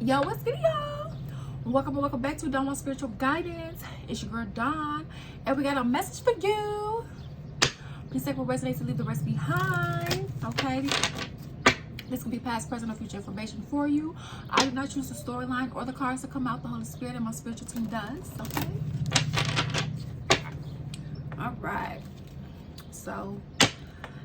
Yo, what's good, y'all? Welcome back to Dawn with Spiritual Guidance. It's your girl Dawn, and we got a message for you. Please take what resonates and leave the rest behind. Okay, this can be past, present, or future information for you. I do not choose the storyline or the cards to come out. The Holy Spirit and my spiritual team does. Okay. All right. So,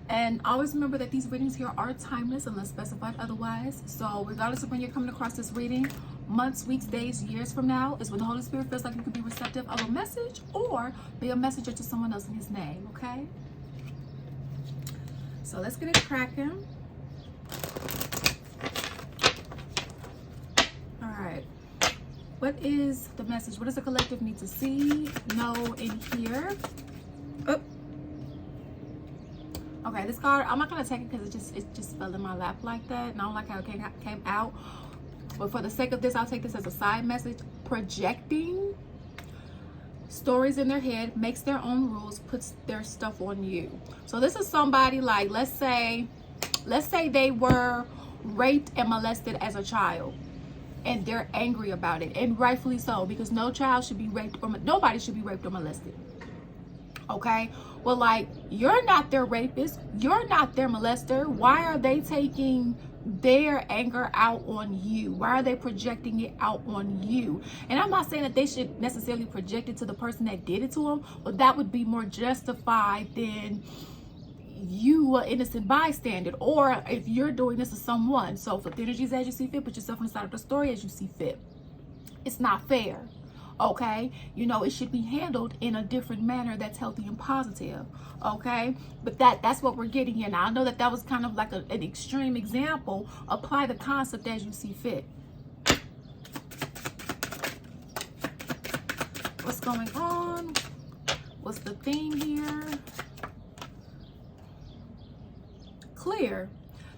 and always remember that these readings here are timeless unless specified otherwise. So regardless of when you're coming across this reading, months, weeks, days, years from now is when the Holy Spirit feels like you could be receptive of a message or be a messenger to someone else in his name, okay? So let's get it cracking. All right. What is the message? What does the collective need to see, know, and hear? Oh. Okay, this card, I'm not going to take it because it just fell in my lap like that. And I don't like how it came out. But for the sake of this, I'll take this as a side message. Projecting stories in their head, makes their own rules, puts their stuff on you. So this is somebody like, let's say they were raped and molested as a child. And they're angry about it. And rightfully so, because no child should be raped or nobody should be raped or molested. Okay, well, like, you're not their rapist, you're not their molester. Why are they taking their anger out on you? Why are they projecting it out on you? And I'm not saying that they should necessarily project it to the person that did it to them, but that would be more justified than you, an innocent bystander, or if you're doing this to someone. So flip the energies as you see fit, put yourself inside of the story as you see fit. It's not fair. Okay, you know, it should be handled in a different manner that's healthy and positive. Okay, but that's what we're getting here. Now, I know that was kind of like an extreme example. Apply the concept as you see fit. What's going on? What's the theme here? Clear.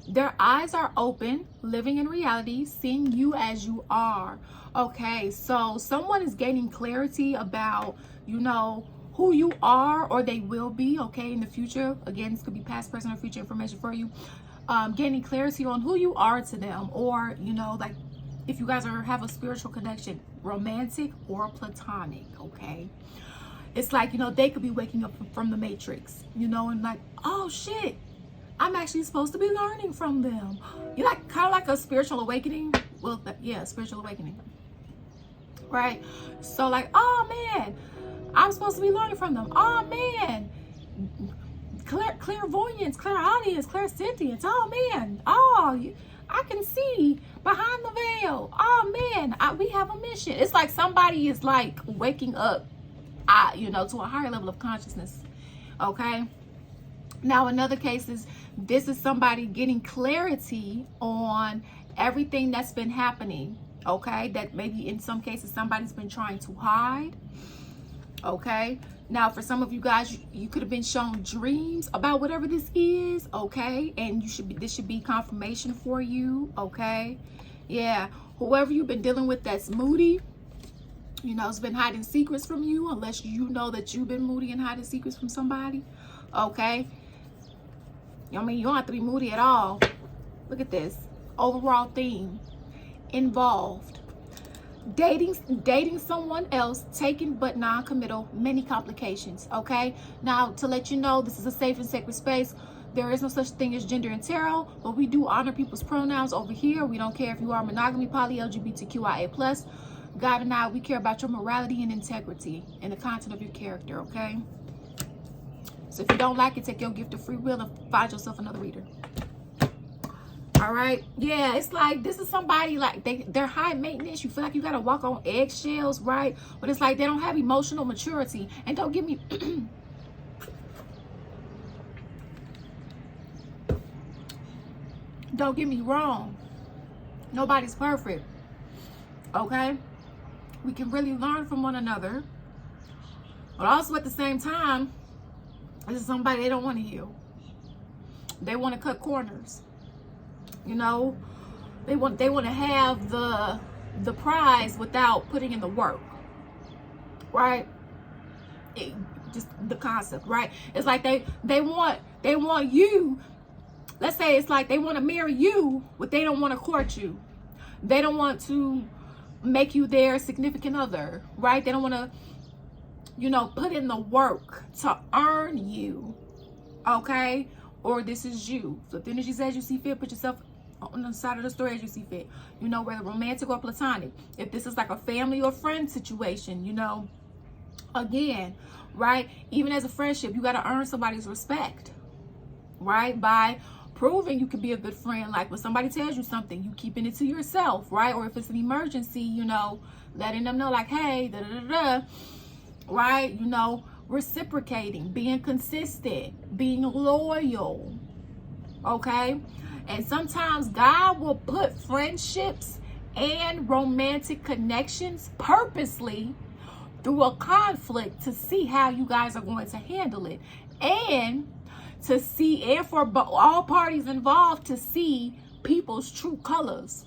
Their eyes are open, living in reality, seeing you as you are. Okay, so someone is gaining clarity about, you know, who you are, or they will be, okay, in the future. Again, this could be past, present, or future information for you. Gaining clarity on who you are to them, or, you know, like if you guys have a spiritual connection, romantic or platonic, okay? It's like, you know, they could be waking up from the Matrix, you know, and like, oh shit, I'm actually supposed to be learning from them. You like kind of like a spiritual awakening. Well, yeah, spiritual awakening. Right? So like, oh man, I'm supposed to be learning from them. Oh man, clairvoyance, clairaudience, clairsentience. Oh man, I can see behind the veil. Oh man, we have a mission. It's like somebody is like waking up, you know, to a higher level of consciousness. Okay. Now, in other cases, this is somebody getting clarity on everything that's been happening, okay? That maybe in some cases somebody's been trying to hide, okay? Now, for some of you guys, you could have been shown dreams about whatever this is, okay? And this should be confirmation for you, okay? Yeah, whoever you've been dealing with that's moody, you know, has been hiding secrets from you, unless you know that you've been moody and hiding secrets from somebody, okay? I mean, you don't have to be moody at all. Look at this. Overall theme. Involved. Dating someone else, taken but non-committal, many complications, okay? Now, to let you know, this is a safe and sacred space. There is no such thing as gender and tarot, but we do honor people's pronouns over here. We don't care if you are monogamy, poly, LGBTQIA+. God and I, we care about your morality and integrity and the content of your character, okay? So if you don't like it, take your gift of free will and find yourself another reader. All right. Yeah, it's like this is somebody like they're high maintenance. You feel like you got to walk on eggshells, right? But it's like they don't have emotional maturity. And don't get me don't get me wrong. Nobody's perfect. Okay? We can really learn from one another. But also at the same time, this is somebody they don't want to heal. They want to cut corners. You know, they want to have the prize without putting in the work. Right? Just the concept, right? It's like they want you. Let's say it's like they want to marry you, but they don't want to court you. They don't want to make you their significant other, right? They don't want to, you know, put in the work to earn you, okay? Or this is you. So if the energy says you see fit, put yourself on the side of the story as you see fit. You know, whether romantic or platonic. If this is like a family or friend situation, you know, again, right? Even as a friendship, you got to earn somebody's respect, right? By proving you can be a good friend. Like when somebody tells you something, you keeping it to yourself, right? Or if it's an emergency, you know, letting them know like, hey, da da da da, right? You know, reciprocating, being consistent, being loyal, okay? And sometimes God will put friendships and romantic connections purposely through a conflict to see how you guys are going to handle it, and to see, and for all parties involved to see people's true colors,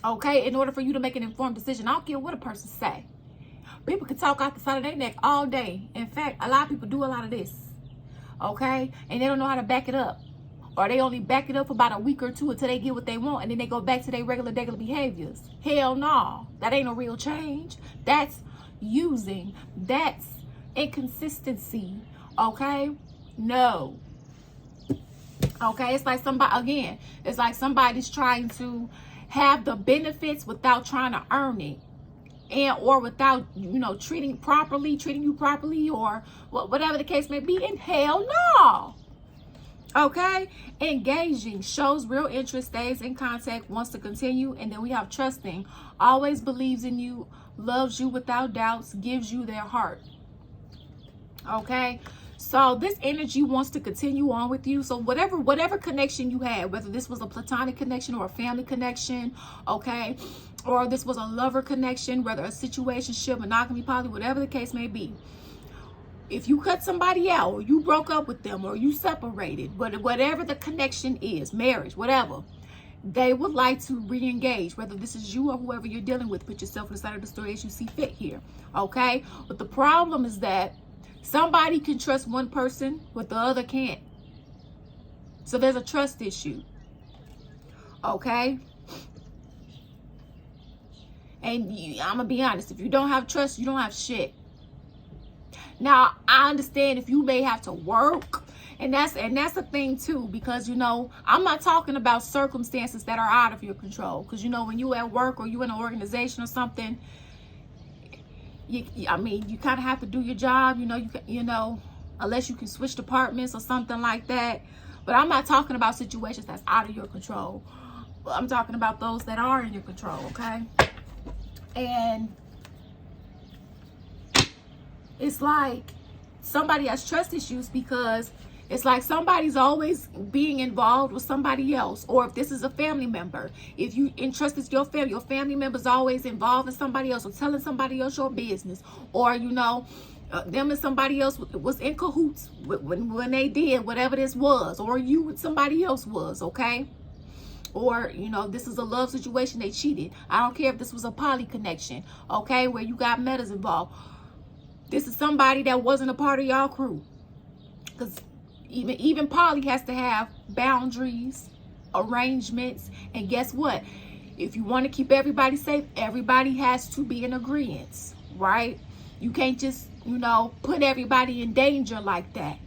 okay, in order for you to make an informed decision. I don't care what a person say. People can talk out the side of their neck all day. In fact, a lot of people do a lot of this, okay, and they don't know how to back it up, or they only back it up for about a week or two until they get what they want, and then they go back to their regular behaviors. Hell no, that ain't a real change. That's using, that's inconsistency, okay? No. Okay, it's like somebody, again, it's like somebody's trying to have the benefits without trying to earn it, and or without, you know, treating you properly, or whatever the case may be. And hell no. Okay, engaging, shows real interest, stays in contact, wants to continue. And then we have trusting, always believes in you, loves you without doubts, gives you their heart. Okay, so this energy wants to continue on with you. So whatever connection you had, whether this was a platonic connection or a family connection, okay, or this was a lover connection, whether a situationship, monogamy, poly, whatever the case may be. If you cut somebody out, or you broke up with them, or you separated, whatever the connection is, marriage, whatever, they would like to re-engage, whether this is you or whoever you're dealing with. Put yourself on the side of the story as you see fit here, okay? But the problem is that somebody can trust one person, but the other can't. So there's a trust issue, okay? And I'm going to be honest, if you don't have trust, you don't have shit. Now, I understand if you may have to work, and that's the thing too, because, you know, I'm not talking about circumstances that are out of your control. Because, you know, when you at work or you in an organization or something, I mean, you kind of have to do your job, you know, unless you can switch departments or something like that. But I'm not talking about situations that's out of your control. I'm talking about those that are in your control, okay? And it's like somebody has trust issues because it's like somebody's always being involved with somebody else. Or if this is a family member, if you entrusted your family member's always involved in somebody else, or telling somebody else your business, or, you know, them and somebody else was in cahoots when they did whatever this was, or you with somebody else was, okay? Or, you know, this is a love situation, they cheated. I don't care if this was a poly connection, okay, where you got metas involved. This is somebody that wasn't a part of y'all crew. Because even poly has to have boundaries, arrangements, and guess what? If you want to keep everybody safe, everybody has to be in agreement, right? You can't just, you know, put everybody in danger like that.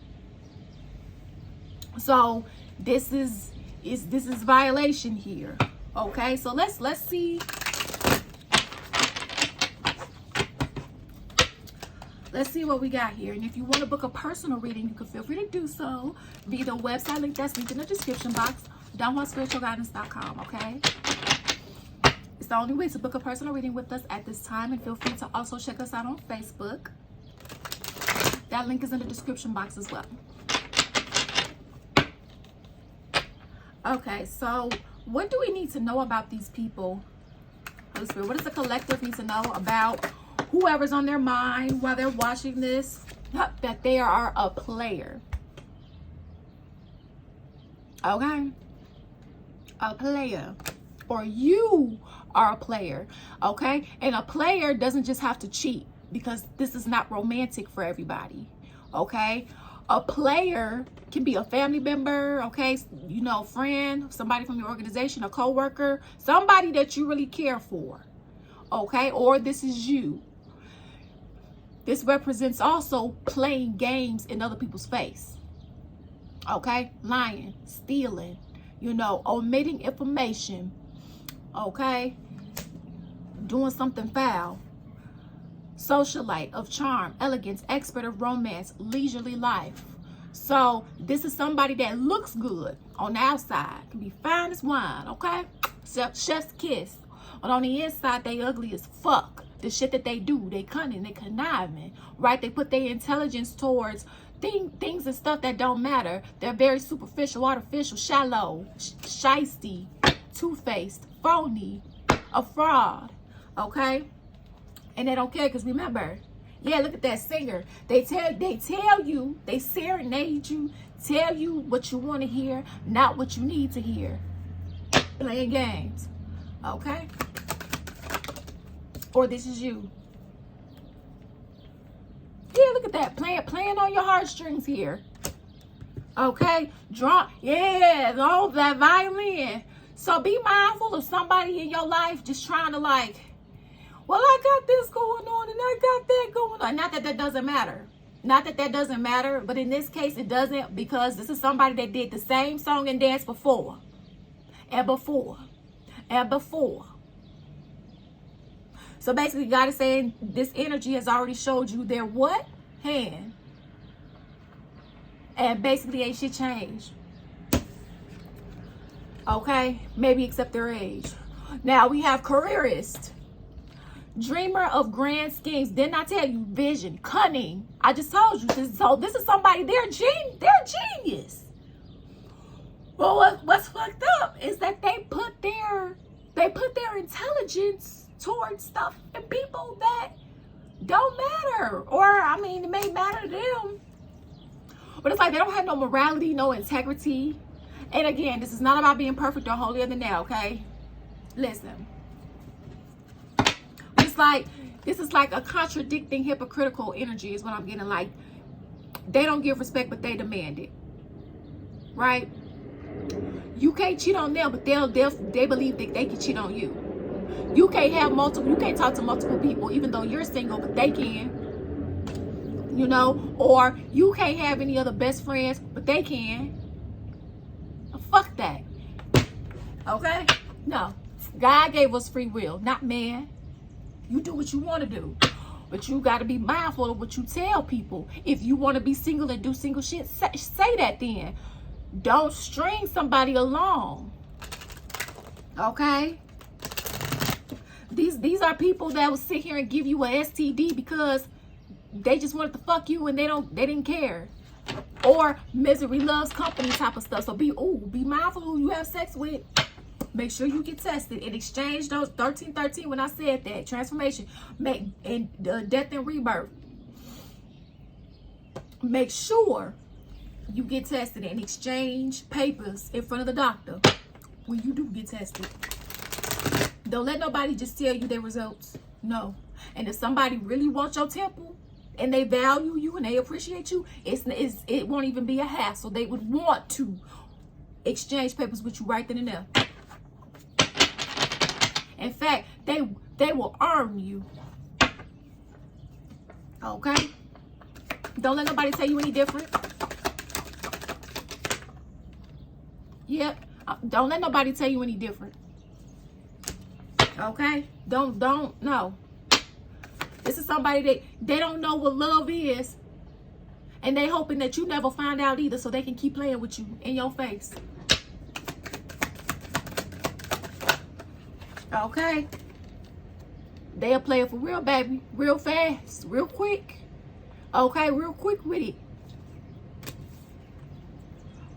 So this is violation here. Okay, so let's see. Let's see what we got here. And if you want to book a personal reading, you can feel free to do so via the website link that's linked in the description box, donwantspiritualguidance.com, okay? It's the only way to book a personal reading with us at this time. And feel free to also check us out on Facebook. That link is in the description box as well. Okay, so what do we need to know about these people? Holy Spirit, what does the collective need to know about whoever's on their mind while they're watching this? That they are a player. Okay? A player. Or you are a player. Okay? And a player doesn't just have to cheat, because this is not romantic for everybody. Okay? A player can be a family member, okay, you know, friend, somebody from your organization, a co-worker, somebody that you really care for, okay, or this is you. This represents also playing games in other people's face, okay, lying, stealing, you know, omitting information, okay, doing something foul. Socialite of charm, elegance, expert of romance, leisurely life. So this is somebody that looks good on the outside, can be fine as wine, okay? Chef's kiss. But on the inside, they ugly as fuck. The shit that they do, they cunning, they conniving, right? They put their intelligence towards things and stuff that don't matter. They're very superficial, artificial, shallow, shisty, two-faced, phony, a fraud, okay? And they don't care, because remember, yeah, look at that singer. They tell you, they serenade you, tell you what you want to hear, not what you need to hear. Playing games, okay? Or this is you. Yeah, look at that, playing on your heartstrings here. Okay, yeah, all that violin. So be mindful of somebody in your life just trying to like, well, I got this going on and I got that going on. Not that that doesn't matter. Not that that doesn't matter, but in this case, it doesn't, because this is somebody that did the same song and dance before. And before. And before. So basically, God is saying this energy has already showed you their what? Hand. And basically, ain't shit changed. Okay? Maybe except their age. Now, we have careerist. Dreamer of grand schemes. Didn't I tell you? Vision, cunning. I just told you. So this is somebody, they're genius. Well, what's fucked up is that they put their intelligence towards stuff and people that don't matter. Or, I mean, it may matter to them. But it's like they don't have no morality, no integrity. And again, this is not about being perfect or holier than thou, okay? Listen. This is like a contradicting, hypocritical energy is what I'm getting. Like, they don't give respect, but they demand it. Right? You can't cheat on them, but they believe that they can cheat on you. You can't talk to multiple people, even though you're single, but they can. You know? Or you can't have any other best friends, but they can. Fuck that. Okay? No. God gave us free will, not man. You do what you want to do. But you got to be mindful of what you tell people. If you want to be single and do single shit, say that then. Don't string somebody along. Okay? These are people that will sit here and give you a STD because they just wanted to fuck you and they didn't care. Or misery loves company type of stuff. So be mindful who you have sex with. Make sure you get tested and exchange those 1313 when I said that. Transformation. And death and rebirth. Make sure you get tested and exchange papers in front of the doctor when you do get tested. Don't let nobody just tell you their results. No. And if somebody really wants your temple and they value you and they appreciate you, it won't even be a hassle. They would want to exchange papers with you right then and there. In fact, they will arm you. Okay? Don't let nobody tell you any different. Yep. Don't let nobody tell you any different. Okay? No. This is somebody that they don't know what love is. And they hoping that you never find out either so they can keep playing with you in your face. Okay? They'll play it for real, baby. Real fast. Real quick. Okay? Real quick with it.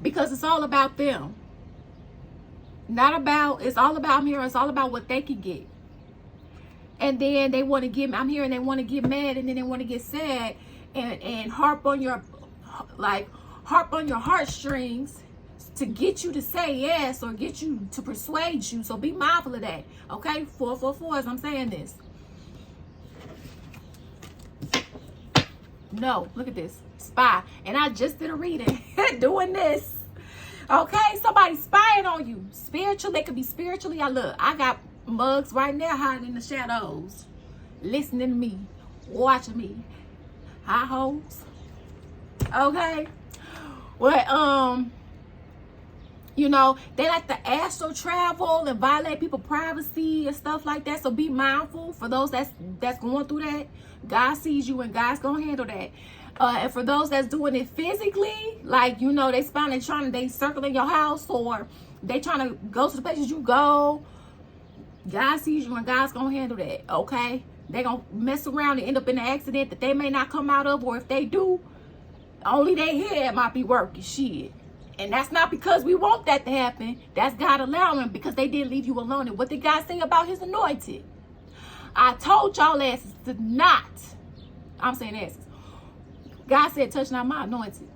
Because it's all about them. It's all about me, or it's all about what they can get. And then they want to get, I'm hearing they want to get mad and then they want to get sad and harp on your heartstrings to get you to say yes or get you to persuade you. So be mindful of that. Okay? 444 as I'm saying this. No, look at this. spy. And I just did a reading doing this. Okay, somebody spying on you. Spiritually, they could be spiritually. I got mugs right now hiding in the shadows, listening to me, watching me. High hoes. Okay. Well, you know, they like to astral travel and violate people's privacy and stuff like that. So be mindful for those that's going through that. God sees you and God's gonna handle that. And for those that's doing it physically, like, you know, they circling your house, or they trying to go to the places you go. God sees you and God's gonna handle that. Okay, they gonna mess around and end up in an accident that they may not come out of, or if they do, only their head might be working. Shit. And that's not because we want that to happen. That's God allowing, because they didn't leave you alone. And what did God say about his anointed? I told y'all asses to not. I'm saying asses. God said, touch not my anointed.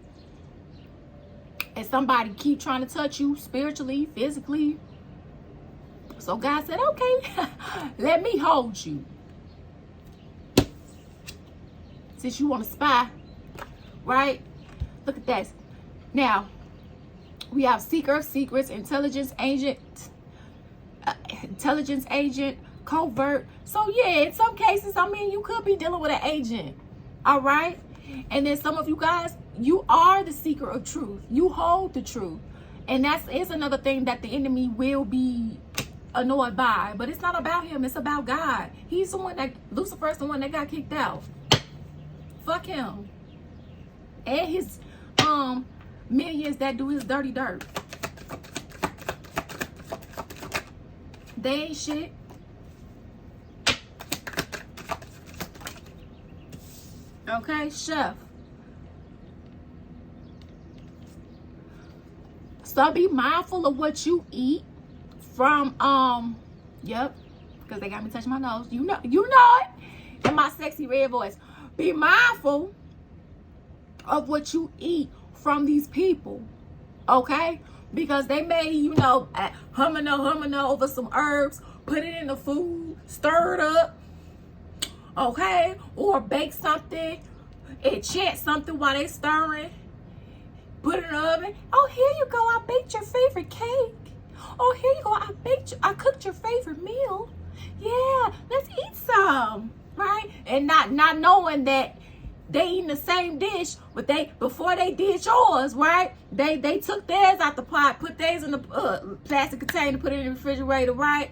And somebody keep trying to touch you spiritually, physically. So God said, okay, let me hold you. Since you want to spy, right? Look at that. Now, we have seeker of secrets, intelligence agent, covert. So yeah, in some cases, I mean, you could be dealing with an agent. All right. And then some of you guys, you are the seeker of truth. You hold the truth. And that is another thing that the enemy will be annoyed by. But it's not about him. It's about God. He's the one that, Lucifer's the one that got kicked out. Fuck him. And his minions that do his dirty dirt. They ain't shit. Okay, chef. So be mindful of what you eat from yep, because they got me touching my nose. You know it. In my sexy red voice. Be mindful of what you eat from these people. Okay? Because they may, you know, humana over some herbs, put it in the food, stir it up. Okay, or bake something and chant something while they stirring. Put it in the oven. Oh, here you go. I baked your favorite cake. Oh, here you go. I cooked your favorite meal. Yeah, let's eat some, right? And not knowing that they eating the same dish, but before they did yours, right? They took theirs out the pot, put theirs in the plastic container, put it in the refrigerator, right?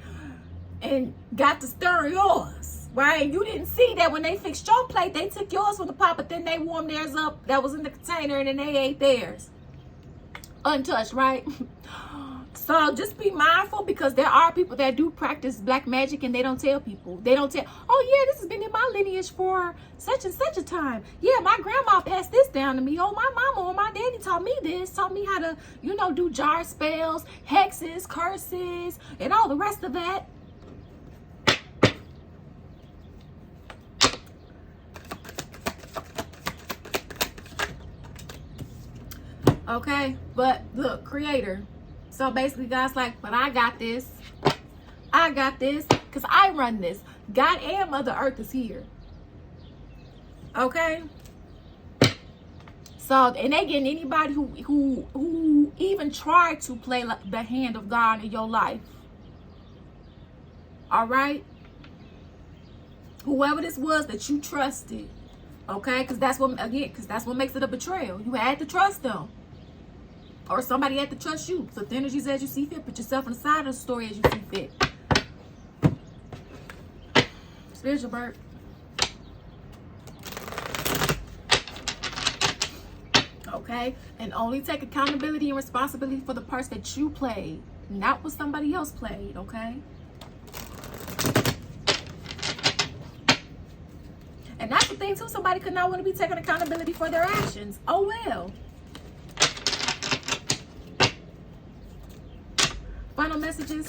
And got to stir yours. Right? You didn't see that when they fixed your plate, they took yours from the pot, but then they warmed theirs up that was in the container, and then they ate theirs. Untouched, right? So just be mindful, because there are people that do practice black magic and they don't tell people. They don't tell, oh yeah, this has been in my lineage for such and such a time. Yeah, my grandma passed this down to me. Oh, my mama or my daddy taught me this, taught me how to, you know, do jar spells, hexes, curses, and all the rest of that. Okay, but look, creator. So basically, God's like, but I got this. I got this, because I run this. God and Mother Earth is here. Okay? So, and they getting anybody who even tried to play the hand of God in your life. All right? Whoever this was that you trusted. Okay? Because that's what makes it a betrayal. You had to trust them. Or somebody had to trust you. So the energies as you see fit. Put yourself on the side of the story as you see fit. Spiritual bird. Okay? And only take accountability and responsibility for the parts that you played. Not what somebody else played. Okay? And that's the thing too. Somebody could not want to be taking accountability for their actions. Oh well. Final messages.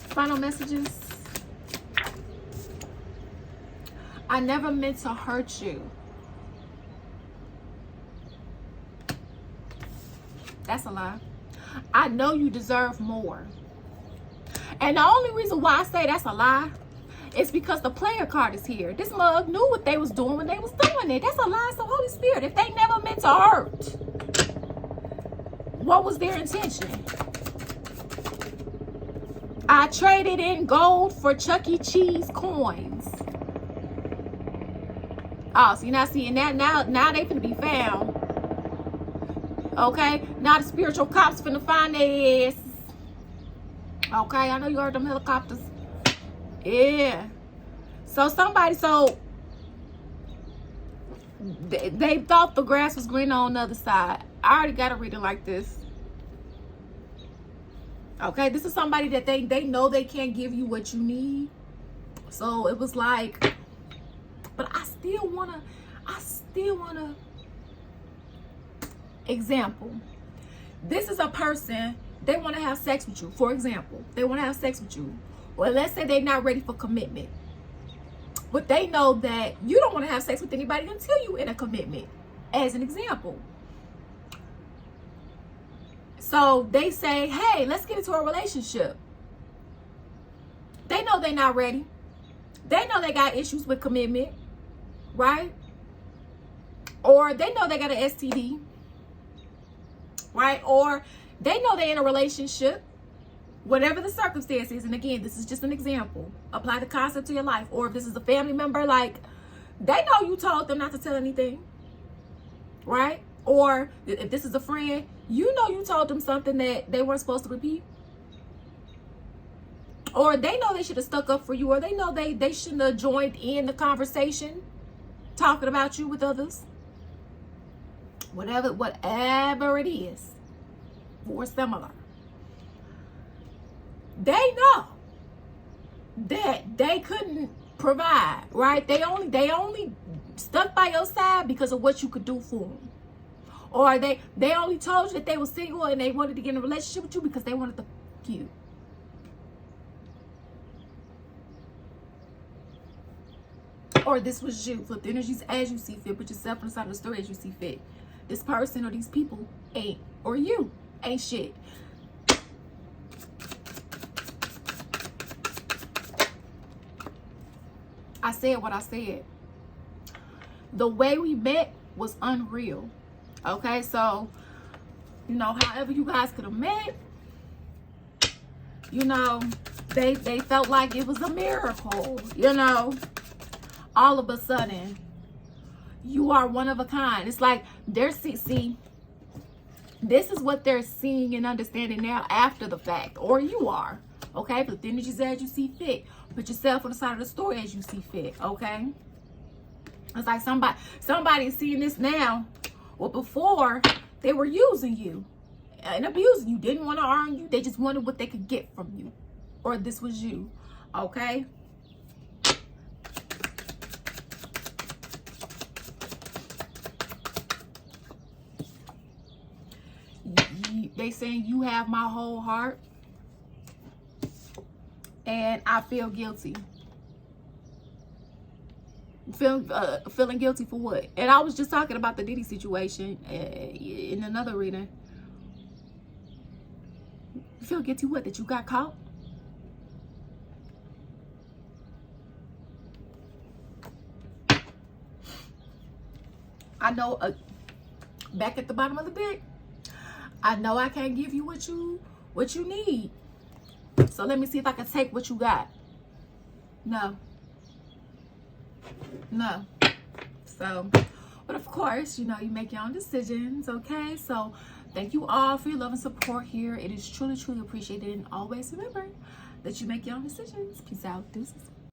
Final messages. I never meant to hurt you. That's a lie. I know you deserve more. And the only reason why I say that's a lie it's because the player card is here. This mug knew what they was doing when they was doing it. That's a lie to Holy Spirit. If they never meant to hurt, what was their intention? I traded in gold for Chuck E. Cheese coins. Oh, see, now seeing that, now they finna be found. Okay, now the spiritual cops finna find their ass. Okay, I know you heard them helicopters. Yeah. So they thought the grass was greener on the other side. I already got to read it like this. Okay, this is somebody that they know they can't give you what you need. So it was like, but I still wanna example. This is a person, they want to have sex with you. For example, they want to have sex with you. Well, let's say they're not ready for commitment. But they know that you don't want to have sex with anybody until you're in a commitment, as an example. So they say, hey, let's get into a relationship. They know they're not ready. They know they got issues with commitment, right? Or they know they got an STD, right? Or they know they're in a relationship, whatever the circumstance is. And again, this is just an example. Apply the concept to your life. Or if this is a family member, like, they know you told them not to tell anything, right? Or if this is a friend, you know you told them something that they weren't supposed to repeat. Or they know they should have stuck up for you. Or they know they shouldn't have joined in the conversation talking about you with others. Whatever it is, or similar. They know that they couldn't provide, right? They only stuck by your side because of what you could do for them. Or they only told you that they were single and they wanted to get in a relationship with you because they wanted to fuck you. Or this was you. Flip the energies as you see fit. Put yourself on the side of the story as you see fit. This person or these people ain't, or you ain't shit. I said what I said. The way we met was unreal. Okay, so, you know, however you guys could have met, you know, they felt like it was a miracle, you know. All of a sudden, you are one of a kind. It's like they're see, this is what they're seeing and understanding now after the fact, or you are. Okay, but the energies as you see fit. Put yourself on the side of the story as you see fit. Okay, it's like somebody's seeing this now. Well, before they were using you and abusing you. Didn't want to harm you. They just wanted what they could get from you. Or this was you. Okay. They saying you have my whole heart and I feel guilty. Feeling guilty for what? And I was just talking about the Diddy situation in another reading. You feel guilty what? That you got caught? I know back at the bottom of the deck, I know I can't give you what you need. So let me see if I can take what you got. No. So, but of course, you know, you make your own decisions, okay? So thank you all for your love and support here. It is truly, truly appreciated. And always remember that you make your own decisions. Peace out. Deuces.